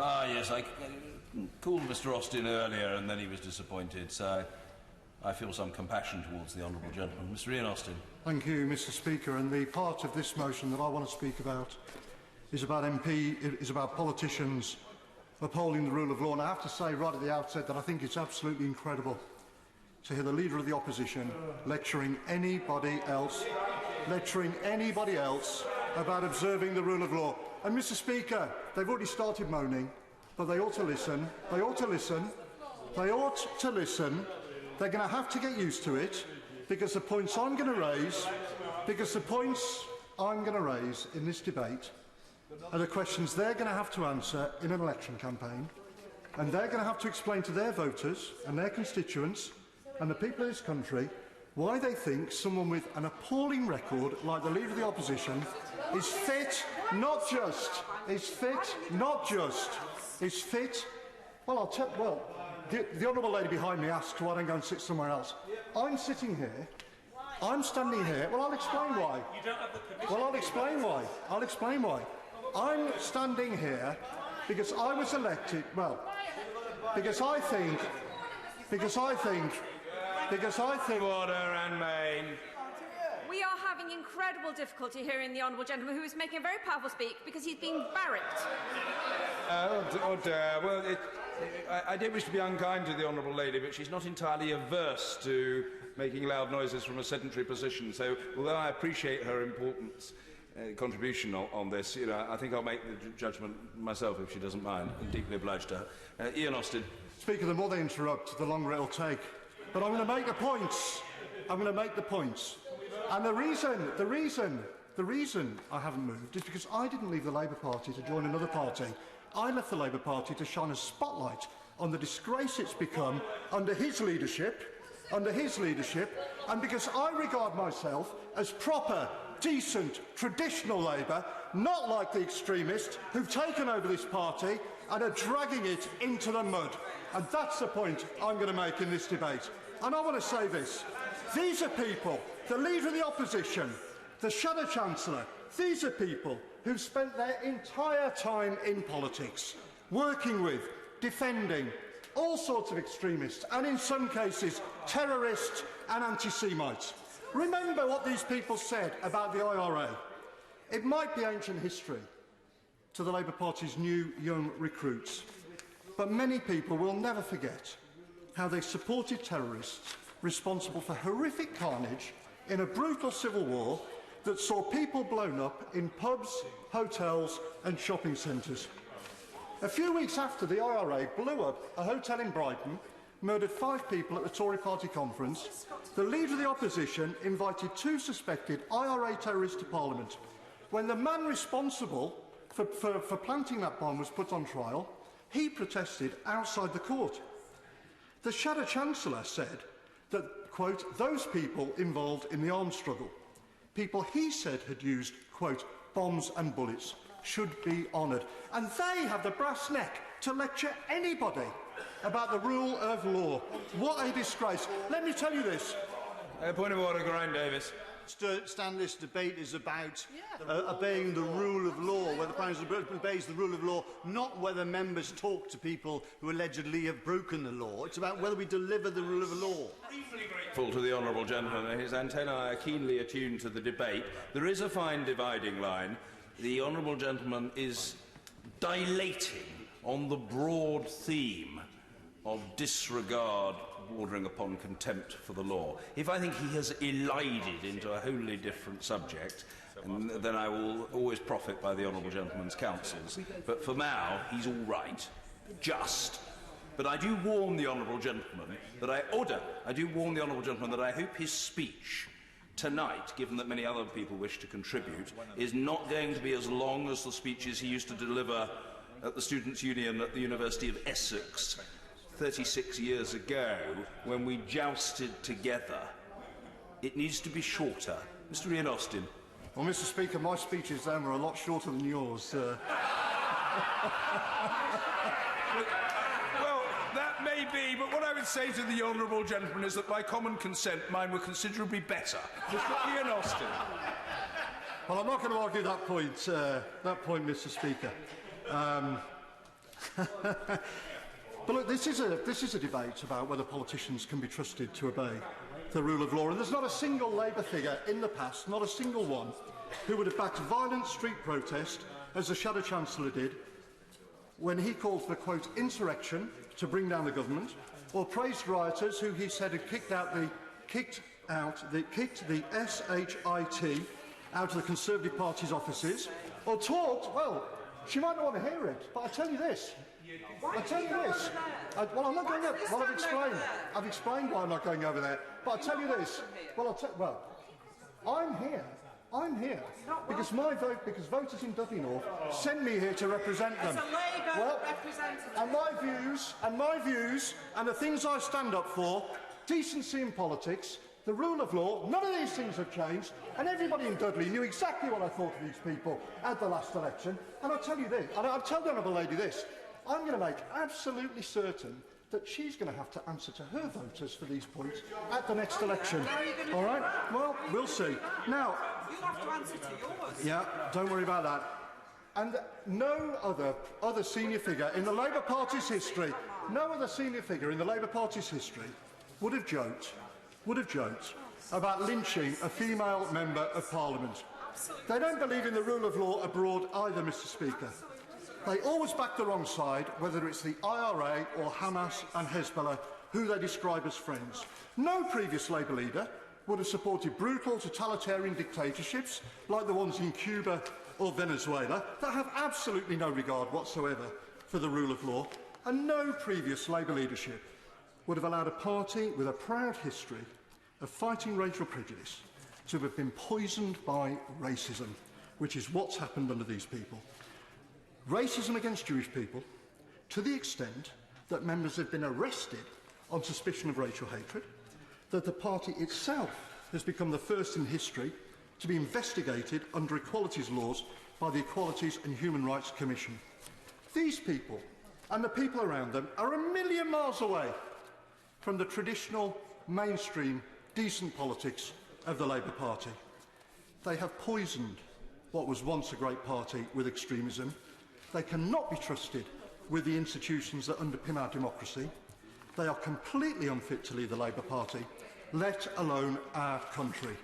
Yes, I called Mr. Austin earlier and then he was disappointed, so I feel some compassion towards the Honourable Gentleman. Mr. Ian Austin. Thank you, Mr. Speaker. And the part of this motion that I want to speak about is about politicians upholding the rule of law. And I have to say right at the outset that I think it's absolutely incredible to hear the Leader of the Opposition lecturing anybody else about observing the rule of law. And, Mr. Speaker, they've already started moaning, but they ought to listen. They ought to listen. They ought to listen. They're going to have to get used to it, because the points I'm going to raise, in this debate are the questions they're going to have to answer in an election campaign, and they're going to have to explain to their voters and their constituents and the people of this country why they think someone with an appalling record like the Leader of the Opposition is fit, not just, well, the Honourable lady behind me asked why I don't go and sit somewhere else. I'm sitting here, I'm standing here, well, I'll explain why. I'll explain why. I'm standing here because I was elected, because I think... Order and main. We are having incredible difficulty hearing the Honourable Gentleman, who is making a very powerful speech because he's being barracked. Oh dear. Well, I don't wish to be unkind to the Honourable Lady, but she's not entirely averse to making loud noises from a sedentary position. So, although I appreciate her important contribution on this, I think I'll make the judgment myself if she doesn't mind. I'm deeply obliged to her. Ian Austin. Speaker, the more they interrupt, the longer it'll take. But I'm going to make the points. And the reason I haven't moved is because I didn't leave the Labour Party to join another party. I left the Labour Party to shine a spotlight on the disgrace it's become under his leadership, and because I regard myself as proper, decent, traditional Labour, not like the extremists who've taken over this party and are dragging it into the mud. And that's the point I'm going to make in this debate. And I want to say this. These are people, the Leader of the Opposition, the Shadow Chancellor, these are people who've spent their entire time in politics, working with, defending all sorts of extremists, and in some cases, terrorists and anti-Semites. Remember what these people said about the IRA. It might be ancient history to the Labour Party's new young recruits, but many people will never forget how they supported terrorists responsible for horrific carnage in a brutal civil war that saw people blown up in pubs, hotels and shopping centres. A few weeks after the IRA blew up a hotel in Brighton, murdered 5 people at the Tory party conference, the Leader of the Opposition invited 2 suspected IRA terrorists to Parliament. When the man responsible for planting that bomb was put on trial, he protested outside the court. The Shadow Chancellor said that, quote, those people involved in the arms struggle, people he said had used, quote, bombs and bullets, should be honoured. And they have the brass neck to lecture anybody about the rule of law. What a disgrace. Let me tell you this. Point of order, Graham Davis. Stan, this debate is about obeying the rule of law, whether the Prime Minister obeys the rule of law, not whether members talk to people who allegedly have broken the law. It's about whether we deliver the rule of law. Grateful to the Honourable Gentleman. His antennae are keenly attuned to the debate. There is a fine dividing line. The Honourable Gentleman is dilating on the broad theme of disregard bordering upon contempt for the law. If I think he has elided into a wholly different subject, then I will always profit by the Honourable Gentleman's counsels. But for now, he's all right. Just. But I do warn the Honourable Gentleman that I hope his speech tonight, given that many other people wish to contribute, is not going to be as long as the speeches he used to deliver at the Students' Union at the University of Essex 36 years ago, when we jousted together. It needs to be shorter. Mr. Ian Austin. Well, Mr. Speaker, my speeches then were a lot shorter than yours. Well, that may be, but what I would say to the Honourable Gentleman is that by common consent, mine were considerably better. Mr. Ian Austin. Well, I'm not going to argue that point, Mr. Speaker. But look, this is a debate about whether politicians can be trusted to obey the rule of law, and there's not a single Labour figure in the past, not a single one, who would have backed violent street protest, as the Shadow Chancellor did, when he called for, quote, insurrection to bring down the government, or praised rioters who he said had kicked the SHIT out of the Conservative Party's offices, or talked, well, she might not want to hear it, but I tell you this. Well, I'm not going there. Well, I've explained why I'm not going over there. But I'll tell you this. I'm here because voters in Dudley North sent me here to represent them. As a Labour representative. And my views and the things I stand up for, decency in politics, the rule of law, none of these things have changed, and everybody in Dudley knew exactly what I thought of these people at the last election. And I'll tell you this, and I'll tell the Honourable Lady this, I'm going to make absolutely certain that she's going to have to answer to her voters for these points at the next election. All right? Well, we'll see. Now, you have to answer to yours. Yeah, don't worry about that. And no other senior figure in the Labour Party's history, would have joked about lynching a female member of Parliament. They don't believe in the rule of law abroad either, Mr. Speaker. They always back the wrong side, whether it's the IRA or Hamas and Hezbollah, who they describe as friends. No previous Labour leader would have supported brutal totalitarian dictatorships like the ones in Cuba or Venezuela that have absolutely no regard whatsoever for the rule of law, and no previous Labour leadership would have allowed a party with a proud history of fighting racial prejudice to have been poisoned by racism, which is what's happened under these people. Racism against Jewish people, to the extent that members have been arrested on suspicion of racial hatred, that the party itself has become the first in history to be investigated under equalities laws by the Equalities and Human Rights Commission. These people and the people around them are a million miles away from the traditional, mainstream, decent politics of the Labour Party. They have poisoned what was once a great party with extremism. They cannot be trusted with the institutions that underpin our democracy. They are completely unfit to lead the Labour Party, let alone our country.